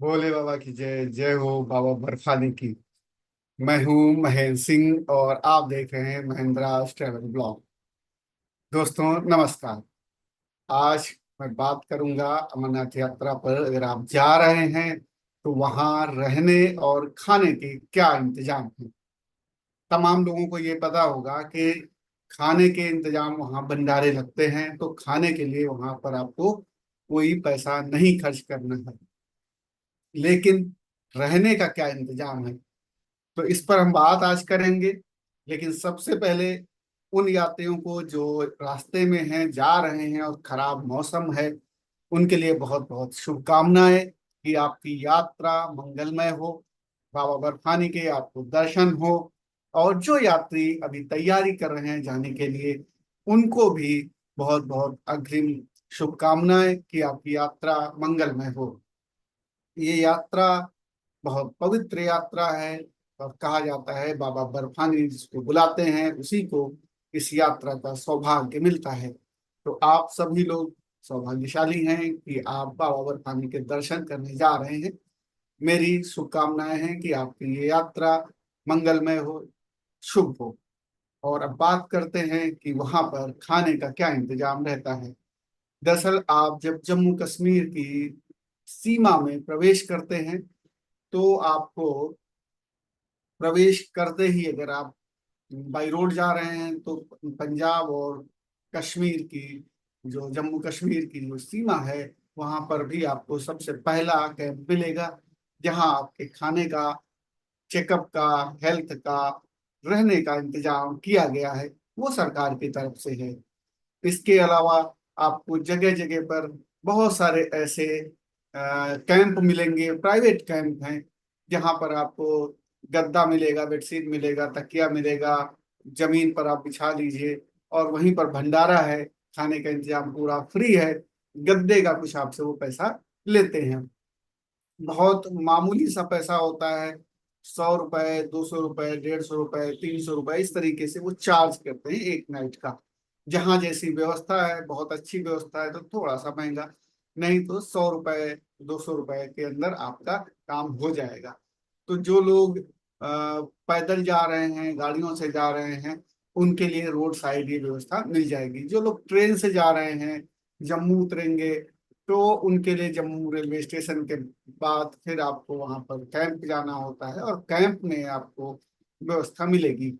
भोले बाबा की जय जय हो बाबा बर्फानी की। मैं हूँ महेंद्र सिंह और आप देख रहे हैं महेंद्रा ट्रैवल ब्लॉग। दोस्तों नमस्कार। आज मैं बात करूंगा अमरनाथ यात्रा पर। अगर आप जा रहे हैं तो वहाँ रहने और खाने के क्या इंतजाम है। तमाम लोगों को ये पता होगा कि खाने के इंतजाम वहाँ भंडारे लगते हैं, तो खाने के लिए वहाँ पर आपको कोई पैसा नहीं खर्च करना है। लेकिन रहने का क्या इंतजाम है, तो इस पर हम बात आज करेंगे। लेकिन सबसे पहले उन यात्रियों को जो रास्ते में हैं, जा रहे हैं और खराब मौसम है, उनके लिए बहुत बहुत शुभकामनाएं कि आपकी यात्रा मंगलमय हो, बाबा बर्फानी के आपको दर्शन हो। और जो यात्री अभी तैयारी कर रहे हैं जाने के लिए, उनको भी बहुत बहुत अग्रिम शुभकामनाएं कि आपकी यात्रा मंगलमय हो। ये यात्रा बहुत पवित्र यात्रा है और कहा जाता है बाबा बर्फानी जिसको बुलाते हैं उसी को इस यात्रा का सौभाग्य मिलता है। तो आप सभी लोग सौभाग्यशाली हैं कि आप बाबा बर्फानी के दर्शन करने जा रहे हैं। मेरी शुभकामनाएं हैं कि आपकी ये यात्रा मंगलमय हो, शुभ हो। और अब बात करते हैं कि वहां पर खाने का क्या इंतजाम रहता है। दरअसल आप जब जम्मू कश्मीर की सीमा में प्रवेश करते हैं, तो आपको प्रवेश करते ही अगर आप बाई रोड जा रहे हैं तो पंजाब और कश्मीर की, जो जम्मू कश्मीर की जो सीमा है, वहां पर भी आपको सबसे पहला कैंप मिलेगा, जहां आपके खाने का, चेकअप का, हेल्थ का, रहने का इंतजाम किया गया है। वो सरकार की तरफ से है। इसके अलावा आपको जगह जगह पर बहुत सारे ऐसे कैंप मिलेंगे, प्राइवेट कैंप हैं, जहां पर आपको गद्दा मिलेगा, बेडशीट मिलेगा, तकिया मिलेगा, जमीन पर आप बिछा लीजिए। और वहीं पर भंडारा है, खाने का इंतजाम पूरा फ्री है। गद्दे का कुछ आपसे वो पैसा लेते हैं, बहुत मामूली सा पैसा होता है। 100 रुपए, 200 रुपए, 150 रुपए, 300 रुपए, इस तरीके से वो चार्ज करते हैं एक नाइट का। जहाँ जैसी व्यवस्था है, बहुत अच्छी व्यवस्था है तो थोड़ा सा महंगा, नहीं तो 100 रुपए, 200 रुपए के अंदर आपका काम हो जाएगा। तो जो लोग पैदल जा रहे हैं, गाड़ियों से जा रहे हैं, उनके लिए रोड साइड ये व्यवस्था मिल जाएगी। जो लोग ट्रेन से जा रहे हैं, जम्मू उतरेंगे, तो उनके लिए जम्मू रेलवे स्टेशन के बाद फिर आपको वहां पर कैंप जाना होता है और कैंप में आपको व्यवस्था मिलेगी।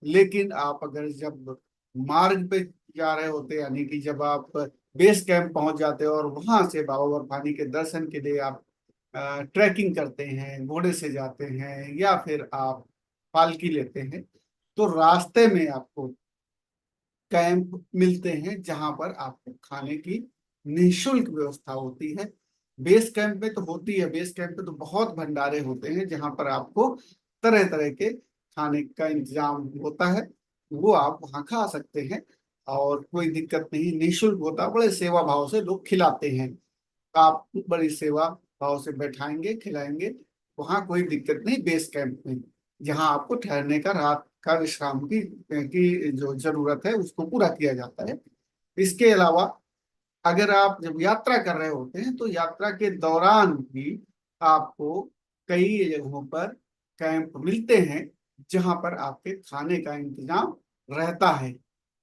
लेकिन आप अगर जब मार्ग पे जा रहे होते, यानी कि जब आप बेस कैंप पहुंच जाते हो और वहां से बाबा बर्फानी के दर्शन के लिए आप ट्रैकिंग करते हैं, घोड़े से जाते हैं या फिर आप पालकी लेते हैं, तो रास्ते में आपको कैंप मिलते हैं जहां पर आपको खाने की निःशुल्क व्यवस्था होती है। बेस कैंप में तो होती है, बेस कैंप में तो बहुत भंडारे होते हैं जहां पर आपको तरह तरह के खाने का इंतजाम होता है। वो आप वहाँ खा सकते हैं और कोई दिक्कत नहीं, निःशुल्क होता, बड़े सेवा भाव से लोग खिलाते हैं। आप बड़ी सेवा भाव से बैठाएंगे, खिलाएंगे, वहाँ कोई दिक्कत नहीं। बेस कैंप में जहाँ आपको ठहरने का, रात का विश्राम की जो जरूरत है उसको पूरा किया जाता है। इसके अलावा अगर आप जब यात्रा कर रहे होते हैं तो यात्रा के दौरान भी आपको कई जगहों पर कैंप मिलते हैं जहां पर आपके खाने का इंतजाम रहता है।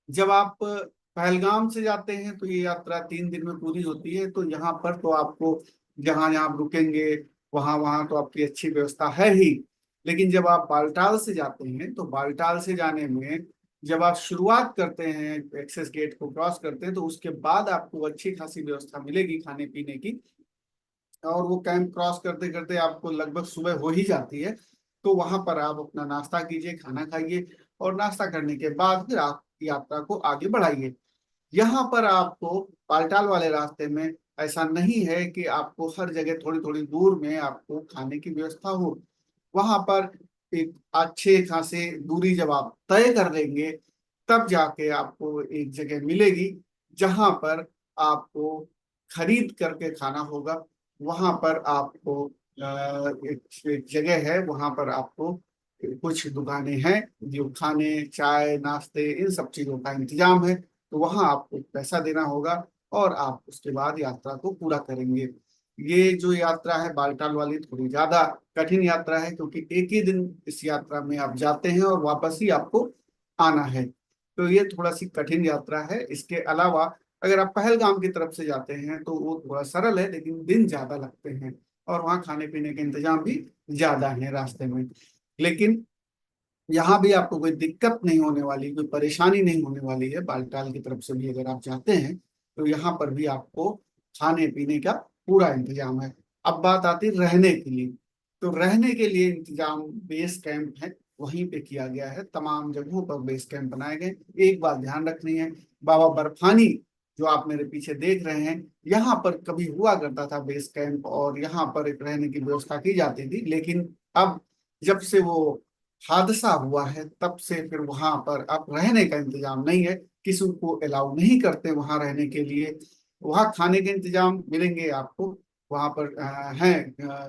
जब आप पहलगाम से जाते हैं तो ये यात्रा 3 दिन में पूरी होती है, तो यहाँ पर तो आपको जहाँ जहाँ आप रुकेंगे वहाँ वहाँ तो आपकी अच्छी व्यवस्था है ही। लेकिन जब आप बालटाल से जाते हैं तो बालटाल से जाने में जब आप शुरुआत करते हैं, एक्सेस गेट को क्रॉस करते हैं, तो उसके बाद आपको अच्छी खासी व्यवस्था मिलेगी खाने पीने की। और वो कैंप क्रॉस करते करते आपको लगभग सुबह हो ही जाती है। तो वहां पर आप अपना नाश्ता कीजिए, खाना खाइए, और नाश्ता करने के बाद फिर आप यात्रा को आगे बढ़ाइए। यहाँ पर आपको पालटाल वाले रास्ते में ऐसा नहीं है कि आपको हर जगह थोड़ी थोड़ी दूर में आपको खाने की व्यवस्था हो। वहां पर एक अच्छे खासे दूरी जब आप तय कर लेंगे, तब जाके आपको एक जगह मिलेगी जहां पर आपको खरीद करके खाना होगा। वहां पर आपको एक जगह है, वहां पर आपको कुछ दुकानें हैं जो खाने, चाय, नाश्ते, इन सब चीजों का इंतजाम है। तो वहां आपको पैसा देना होगा और आप उसके बाद यात्रा को पूरा करेंगे। ये जो यात्रा है बालटाल वाली थोड़ी ज्यादा कठिन यात्रा है, क्योंकि एक ही दिन इस यात्रा में आप जाते हैं और वापस ही आपको आना है। तो ये थोड़ा सी कठिन यात्रा है। इसके अलावा अगर आप पहलगाम की तरफ से जाते हैं तो वो थोड़ा सरल है, लेकिन दिन ज्यादा लगते हैं और वहाँ खाने पीने के इंतजाम भी ज्यादा है रास्ते में। लेकिन यहाँ भी आपको कोई दिक्कत नहीं होने वाली, कोई परेशानी नहीं होने वाली है। बालटाल की तरफ से भी अगर आप जाते हैं तो यहाँ पर भी आपको खाने पीने का पूरा इंतजाम है। अब बात आती है रहने के लिए। तो रहने के लिए इंतजाम बेस कैंप है, वहीं पे किया गया है। तमाम जगहों पर बेस कैंप बनाए गए। एक बात ध्यान रखनी है, बाबा बर्फानी जो आप मेरे पीछे देख रहे हैं, यहाँ पर कभी हुआ करता था बेस कैंप और यहाँ पर एक रहने की व्यवस्था की जाती थी। लेकिन अब जब से वो हादसा हुआ है तब से फिर वहां पर अब रहने का इंतजाम नहीं है। किसी को अलाउ नहीं करते वहां रहने के लिए। वहां खाने के इंतजाम मिलेंगे आपको। वहां पर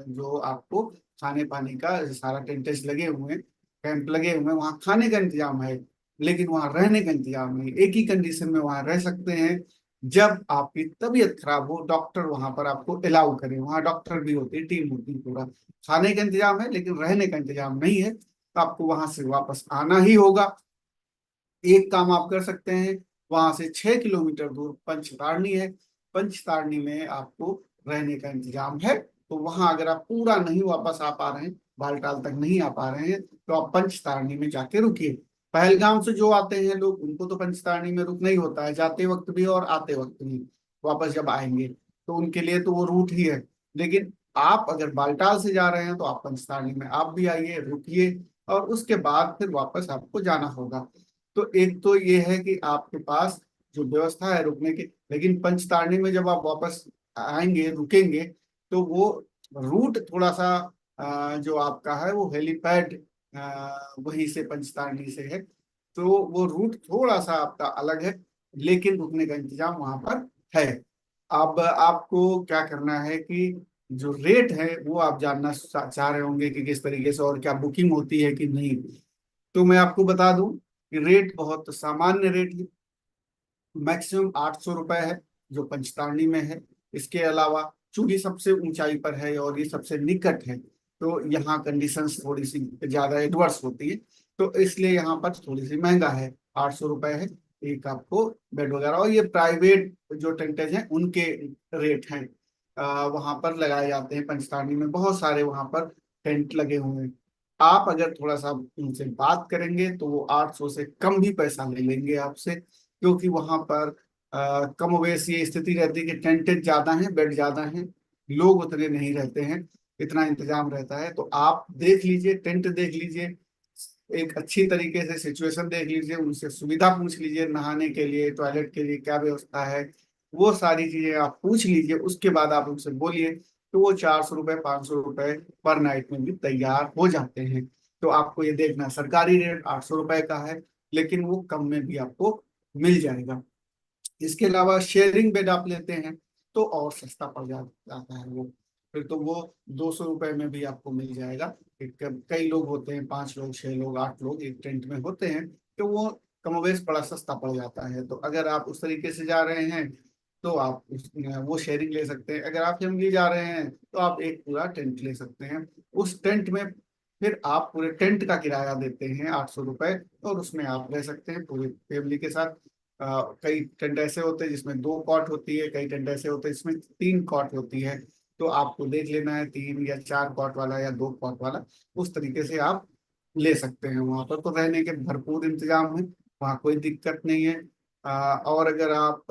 जो आपको खाने पानी का सारा टेंटेस लगे हुए हैं, कैंप लगे हुए हैं, वहां खाने का इंतजाम है। लेकिन वहां रहने का इंतजाम नहीं। एक ही कंडीशन में वहां रह सकते हैं, जब आपकी तबीयत खराब हो, डॉक्टर वहां पर आपको अलाउ करें। वहां डॉक्टर भी होती है, टीम होती है पूरा। खाने का इंतजाम है लेकिन रहने का इंतजाम नहीं है, तो आपको वहां से वापस आना ही होगा। एक काम आप कर सकते हैं, वहां से 6 किलोमीटर दूर पंचतारणी है। पंचतारणी में आपको रहने का इंतजाम है। तो वहां अगर आप पूरा नहीं वापस आ पा रहे हैं, बालटाल तक नहीं आ पा रहे हैं, तो आप पंचतारणी में जाके रुकिए। पहलगाम से जो आते हैं लोग, उनको तो पंचतारणी में रुकना ही होता है, जाते वक्त भी और आते वक्त भी। वापस जब आएंगे तो उनके लिए तो वो रूट ही है। लेकिन आप अगर बालटाल से जा रहे हैं तो आप पंचतारणी में आप भी आइए, रुकिए, और उसके बाद फिर वापस आपको जाना होगा। तो एक तो ये है कि आपके पास जो व्यवस्था है रुकने की। लेकिन पंचतारणी में जब आप वापस आएंगे, रुकेंगे, तो वो रूट थोड़ा सा जो आपका है वो हेलीपैड वहीं से पंचतारणी से है। तो वो रूट थोड़ा सा आपका अलग है, लेकिन रुकने का इंतजाम वहां पर है। अब आपको क्या करना है कि जो रेट है वो आप जानना चाह रहे होंगे कि किस तरीके से और क्या बुकिंग होती है कि नहीं। तो मैं आपको बता दूं कि रेट बहुत सामान्य रेट है। मैक्सिमम 800 रुपये है जो पंचतारणी में है। इसके अलावा चूंकि सबसे ऊंचाई पर है और ये सबसे निकट है, तो यहाँ कंडीशंस थोड़ी सी ज्यादा एडवर्स होती है। तो इसलिए यहाँ पर थोड़ी सी महंगा है, 800 रुपये है एक आपको बेड वगैरह। और ये प्राइवेट जो टेंटेज हैं उनके रेट हैं, वहां पर लगाए जाते हैं। पंचतारणी में बहुत सारे वहां पर टेंट लगे हुए हैं। आप अगर थोड़ा सा उनसे बात करेंगे तो वो 800 से कम भी पैसा ले लेंगे आपसे, क्योंकि वहां पर कमोवेश ये स्थिति रहती है कि टेंटेज ज्यादा हैं, बेड ज्यादा हैं, लोग उतने नहीं रहते हैं, इतना इंतजाम रहता है। तो आप देख लीजिए, टेंट देख लीजिए, एक अच्छी तरीके से सिचुएशन देख लीजिए, उनसे सुविधा पूछ लीजिए, नहाने के लिए टॉयलेट के लिए क्या व्यवस्था है, वो सारी चीजें आप पूछ लीजिए। उसके बाद आप उनसे बोलिए, तो वो 400 रुपये 500 रुपये पर नाइट में भी तैयार हो जाते हैं। तो आपको ये देखना, सरकारी रेट 800 रुपये का है, लेकिन वो कम में भी आपको मिल जाएगा। इसके अलावा शेयरिंग बेड आप लेते हैं तो और सस्ता पड़ जाता है वो। फिर तो वो 200 रुपये में भी आपको मिल जाएगा। कई लोग होते हैं, 5 लोग 6 लोग 8 लोग एक टेंट में होते हैं, तो वो कमोवेश बड़ा सस्ता पड़ जाता है। तो अगर आप उस तरीके से जा रहे हैं तो आप वो शेयरिंग ले सकते हैं। अगर आप फैमिली जा रहे हैं तो आप एक पूरा टेंट ले सकते हैं। उस टेंट में फिर आप पूरे टेंट का किराया देते हैं 800 रुपये, और उसमें आप रह सकते हैं पूरी फैमिली के साथ। कई टेंट ऐसे होते हैं जिसमें 2 कॉट होती है, कई टेंट ऐसे होते हैं जिसमें 3 कॉट होती है। तो आपको देख लेना है 3 या 4 कॉट वाला या 2 कॉट वाला, उस तरीके से आप ले सकते हैं। वहां पर तो रहने के भरपूर इंतजाम है, वहाँ कोई दिक्कत नहीं है। और अगर आप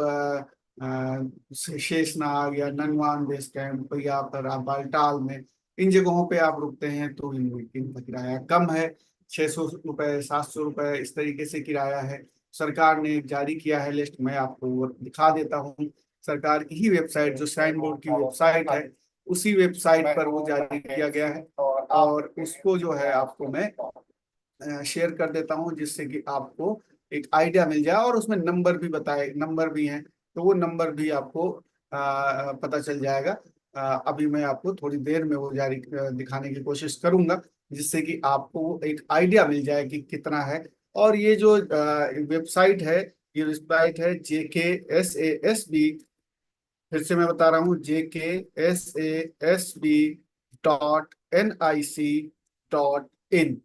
शेषनाग या ननवान बेस कैंप या फिर आप बालटाल में, इन जगहों पे आप रुकते हैं, तो इनका किराया कम है। 600 रुपये 700 रुपये इस तरीके से किराया है। सरकार ने जारी किया है लिस्ट, मैं आपको वो दिखा देता हूँ। सरकार की ही वेबसाइट, जो साइन बोर्ड की वेबसाइट है, उसी वेबसाइट पर वो जारी किया गया है। और उसको जो है आपको मैं शेयर कर देता हूँ, जिससे कि आपको एक आइडिया मिल जाए। और उसमें नंबर भी बताए, नंबर भी हैं, तो वो नंबर भी आपको पता चल जाएगा। अभी मैं आपको थोड़ी देर में वो जारी दिखाने की कोशिश करूंगा, जिससे कि आपको एक आइडिया मिल जाए कि कितना है। और ये जो वेबसाइट है, ये वेबसाइट है JKSASB फिर से मैं बता रहा हूँ, JKSASB.NIC.in।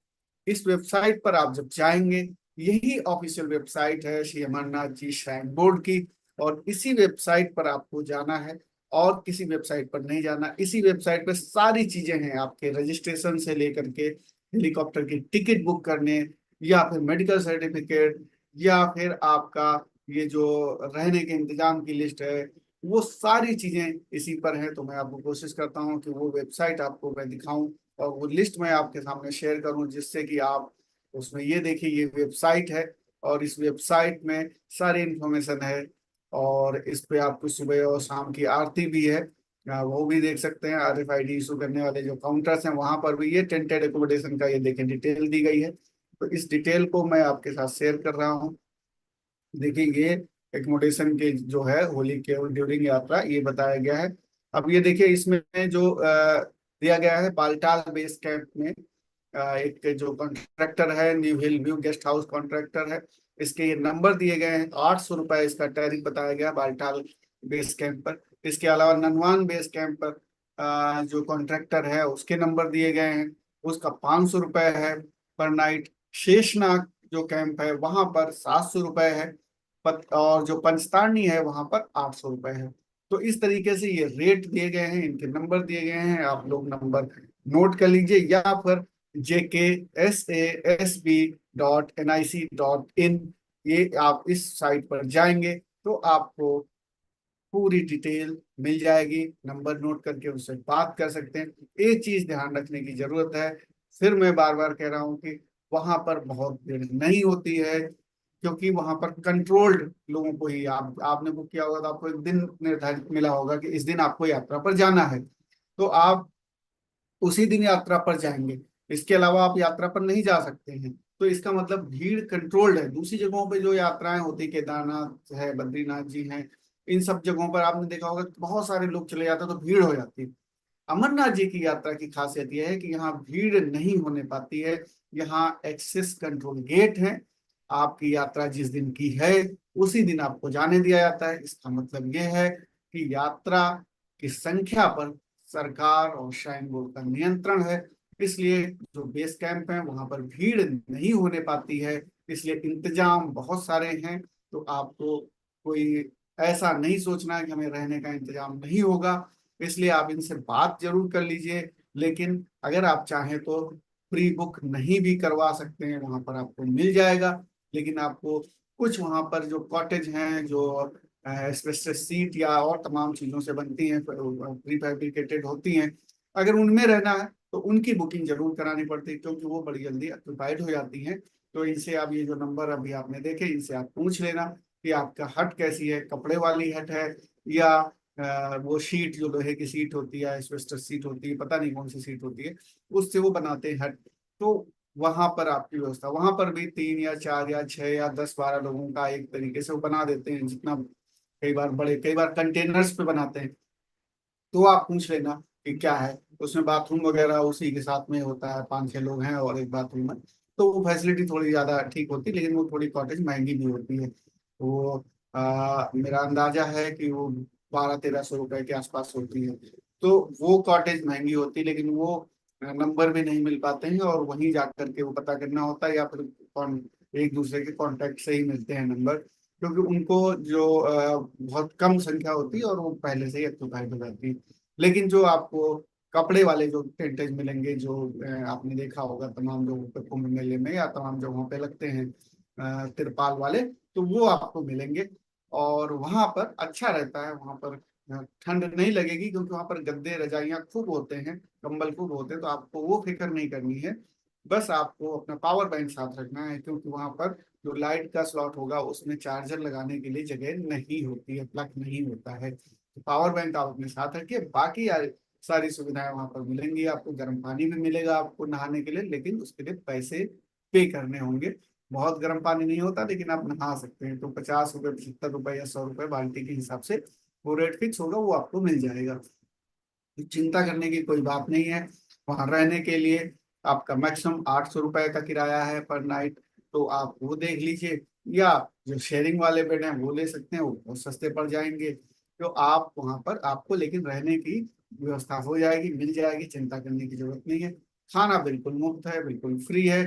इस वेबसाइट पर आप जब जाएंगे, यही ऑफिशियल वेबसाइट है श्री अमरनाथ जी श्राइन बोर्ड की, और इसी वेबसाइट पर आपको जाना है और किसी वेबसाइट पर नहीं जाना। इसी वेबसाइट पर सारी चीजें हैं, आपके रजिस्ट्रेशन से लेकर के हेलीकॉप्टर की टिकट बुक करने, या फिर मेडिकल सर्टिफिकेट, या फिर आपका ये जो रहने के इंतजाम की लिस्ट है, वो सारी चीजें इसी पर हैं। तो मैं आपको कोशिश करता हूँ कि वो वेबसाइट आपको मैं दिखाऊं और वो लिस्ट मैं आपके सामने शेयर करूं, जिससे कि आप उसमें ये देखिए, ये वेबसाइट है और इस वेबसाइट में सारी इंफॉर्मेशन है। और इस पे आपको सुबह और शाम की आरती भी है, वो भी देख सकते हैं। RFID इशू करने वाले जो काउंटर्स हैं वहां पर भी ये टेंटेड एकोमोडेशन का ये देखें डिटेल दी गई है। तो इस डिटेल को मैं आपके साथ शेयर कर रहा हूँ। देखिए, ये एकोमोडेशन के जो है होली के ड्यूरिंग यात्रा ये बताया गया है। अब ये देखिए, इसमें जो दिया गया है बालटाल बेस कैंप में, एक जो कॉन्ट्रैक्टर है न्यू हिल व्यू गेस्ट हाउस कॉन्ट्रैक्टर है, इसके ये नंबर दिए गए हैं। 800 रुपये इसका टैरिफ बताया गया बालटाल बेस कैंप पर। इसके अलावा ननवान बेस कैंप पर जो कॉन्ट्रैक्टर है उसके नंबर दिए गए हैं, उसका 500 रुपये है पर नाइट। शेषनाग जो कैंप है वहां पर 700 रुपये है, और जो पंचतारनी है वहां पर 800 रुपये है। तो इस तरीके से ये रेट दिए गए हैं, इनके नंबर दिए गए हैं, आप लोग नंबर नोट कर लीजिए, या फिर JKSASB.NIC.in, ये आप इस साइट पर जाएंगे तो आपको पूरी डिटेल मिल जाएगी। नंबर नोट करके उससे बात कर सकते हैं। एक चीज ध्यान रखने की जरूरत है, फिर मैं बार बार कह रहा हूँ कि वहां पर बहुत भीड़ नहीं होती है, क्योंकि वहां पर कंट्रोल्ड लोगों को ही आपने बुक किया होगा तो आपको एक दिन निर्धारित मिला होगा कि इस दिन आपको यात्रा पर जाना है, तो आप उसी दिन यात्रा पर जाएंगे। इसके अलावा आप यात्रा पर नहीं जा सकते हैं। तो इसका मतलब भीड़ कंट्रोल्ड है। दूसरी जगहों पे जो यात्राएं होती, केदारनाथ है, बद्रीनाथ जी हैं, इन सब जगहों पर आपने देखा होगा कि बहुत सारे लोग चले जाते हैं तो भीड़ हो जाती है। अमरनाथ जी की यात्रा की खासियत यह है कि यहाँ भीड़ नहीं होने पाती है। यहाँ एक्सेस कंट्रोल गेट है। आपकी यात्रा जिस दिन की है उसी दिन आपको जाने दिया जाता है। इसका मतलब यह है कि यात्रा की संख्या पर सरकार और श्राइन बोर्ड का नियंत्रण है। इसलिए जो बेस कैंप है वहां पर भीड़ नहीं होने पाती है, इसलिए इंतजाम बहुत सारे हैं। तो आपको कोई ऐसा नहीं सोचना है कि हमें रहने का इंतजाम नहीं होगा। इसलिए आप इनसे बात जरूर कर लीजिए। लेकिन अगर आप चाहें तो प्री बुक नहीं भी करवा सकते हैं, वहां पर आपको मिल जाएगा। लेकिन आपको कुछ वहां पर जो कॉटेज हैं, जो एस्बेस्टस सीट या और तमाम चीजों से बनती हैं, प्री फैब्रिकेटेड होती हैं, अगर उनमें रहना है तो उनकी बुकिंग जरूर करानी पड़ती है, क्योंकि वो बड़ी जल्दी ऑक्यूपाइड हो जाती हैं। तो इनसे आप ये जो नंबर अभी आपने देखे, इनसे आप पूछ लेना कि आपका हट कैसी है, कपड़े वाली हट है या वो शीट जो लोहे की सीट होती है, एस्बेस्टस सीट होती है, पता नहीं कौन सी सीट होती है, उससे वो बनाते हैं हट। तो वहां पर आपकी व्यवस्था, वहां पर भी 3 या 4 या 6 या 10 12 लोगों का एक तरीके से वो बना देते हैं, जितना कई बार बड़े, कई बार कंटेनर्स पे बनाते हैं। तो आप पूछ लेना कि क्या है उसमें, बाथरूम वगैरह उसी के साथ में होता है, 5 6 लोग हैं और एक बाथरूम है। तो वो फैसिलिटी थोड़ी ज्यादा ठीक होती है, लेकिन वो थोड़ी कॉटेज महंगी भी होती है। तो मेरा अंदाजा है कि वो 12 1300 रुपए के आसपास होती है। तो वो कॉटेज महंगी होती है, लेकिन वो नंबर भी नहीं मिल पाते हैं, और वहीं जा करके वो पता करना होता है, या फिर एक दूसरे के कांटेक्ट से ही मिलते हैं नंबर, क्योंकि उनको जो बहुत कम संख्या होती है और वो पहले से ही ऑक्यूपाइड हो जाती है। लेकिन जो आपको कपड़े वाले जो टेंटेज मिलेंगे, जो आपने देखा होगा तमाम जगहों पे कुंभ मेले में या तमाम जगहों पे लगते हैं तिरपाल वाले, तो वो आपको मिलेंगे। और वहां पर अच्छा रहता है, वहां पर ठंड नहीं लगेगी, क्योंकि वहां पर गद्दे रजाइयाँ खूब होते हैं, कंबल खूब होते हैं, तो आपको वो फिक्र नहीं करनी है। बस आपको अपना पावर बैंक साथ रखना है, क्योंकि वहां पर जो लाइट का स्लॉट होगा उसमें चार्जर लगाने के लिए जगह नहीं होती है, प्लग नहीं होता है। तो पावर बैंक आप अपने साथ रखिए। बाकी यार सारी सुविधाएं वहां पर मिलेंगी आपको। गर्म पानी भी मिलेगा आपको नहाने के लिए, लेकिन उसके लिए पैसे पे करने होंगे। बहुत गर्म पानी नहीं होता, लेकिन आप नहा सकते हैं। तो 50 रुपये, 75 रुपये या 100 रुपये बाल्टी के हिसाब से वो रेट फिक्स होगा, वो आपको मिल जाएगा। तो चिंता करने की कोई बात नहीं है। वहां रहने के लिए आपका मैक्सिमम 800 रुपये का किराया है पर नाइट। तो आप वो देख लीजिए, या जो शेयरिंग वाले बेड हैं वो ले सकते हैं, वो बहुत सस्ते पड़ जाएंगे। तो आप वहां पर आपको लेकिन रहने की व्यवस्था हो जाएगी, मिल जाएगी, चिंता करने की जरूरत नहीं है। खाना बिल्कुल मुफ्त है, बिल्कुल फ्री है।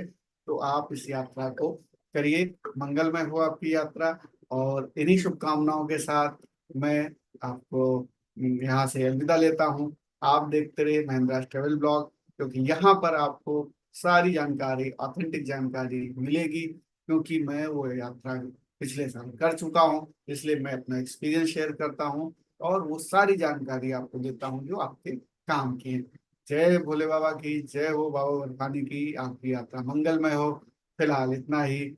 तो आप इस यात्रा को करिए, मंगलमय हो आपकी यात्रा। और इन्हीं शुभकामनाओं के साथ मैं आपको यहाँ से अलविदा लेता हूँ। आप देखते रहिए महिंद्रा ट्रेवल ब्लॉग, क्योंकि यहाँ पर आपको सारी जानकारी, ऑथेंटिक जानकारी मिलेगी। क्योंकि मैं वो यात्रा पिछले साल कर चुका हूँ, इसलिए मैं अपना एक्सपीरियंस शेयर करता हूँ और वो सारी जानकारी आपको देता हूँ जो आपके काम की है। जय भोले बाबा की जय हो, बाबा बर्फानी की आपकी यात्रा मंगलमय हो। फिलहाल इतना ही।